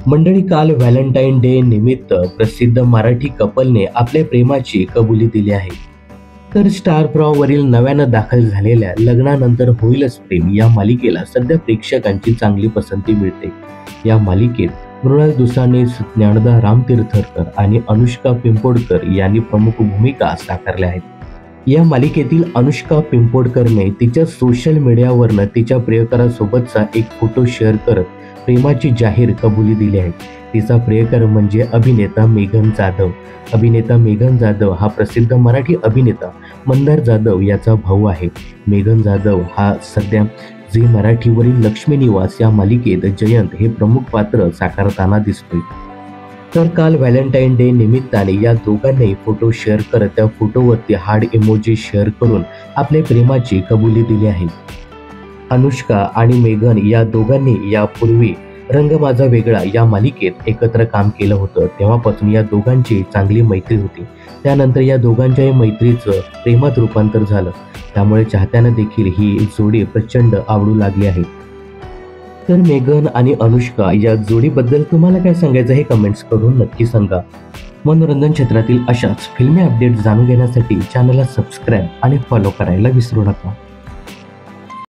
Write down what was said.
मंडळी, काल Valentine day निमित्त प्रसिद्ध मराठी कपलने आपल्या प्रेमाची कबुली दिली आहे. तर स्टार प्रवाहवरील नव्यानं दाखल झालेल्या लग्नानंतर होईलच प्रेम या मालिकेला सध्या प्रेक्षकांची चांगली पसंती मिळते. या मालिकेत मृणाल दुसाने, ज्ञानदा रामतीर्थकर आणि अनुष्का पिंपोडकर यांनी प्रमुख भूमिका साकारल्या आहेत. या मालिकेतील अनुष्का पिंपोडकरने तिच्या सोशल मीडियावरनं तिच्या प्रियकरासोबतचा एक फोटो शेअर करत प्रेमाची जाहीर कबुली दिली आहे. तिचा प्रियकर म्हणजे अभिनेता मेघन जाधव. अभिनेता मेघन जाधव हा प्रसिद्ध मराठी अभिनेता मंदार जाधव याचा भाऊ आहे. मेघन जाधव हा सध्या झी मराठीवरील लक्ष्मी निवास या मालिकेत जयंत हे प्रमुख पात्र साकारताना दिसतोय. तर काल व्हॅलेंटाईन डे निमित्ताने या दोघांनी फोटो शेअर करत त्या फोटोवरती हार्ट इमोजी शेअर करून आपल्या प्रेमाची कबुली दिली आहे. अनुष्का आणि मेघन या दोघांनी यापूर्वी रंग माझा वेगळा या मालिकेत एकत्र काम केलं होतं. तेव्हापासून या दोघांची चांगली मैत्री होती. त्यानंतर या दोघांच्याही मैत्रीचं प्रेमात रूपांतर झालं. त्यामुळे चाहत्यांना देखील ही जोडी प्रचंड आवडू लागली आहे. तर मेघन आणि अनुष्का या जोडीबद्दल तुम्हाला काय सांगायचं हे कमेंट्स करून नक्की सांगा. मनोरंजन क्षेत्रातील अशाच फिल्मी अपडेट्स जाणून घेण्यासाठी चॅनलला सबस्क्राईब आणि फॉलो करायला विसरू नका.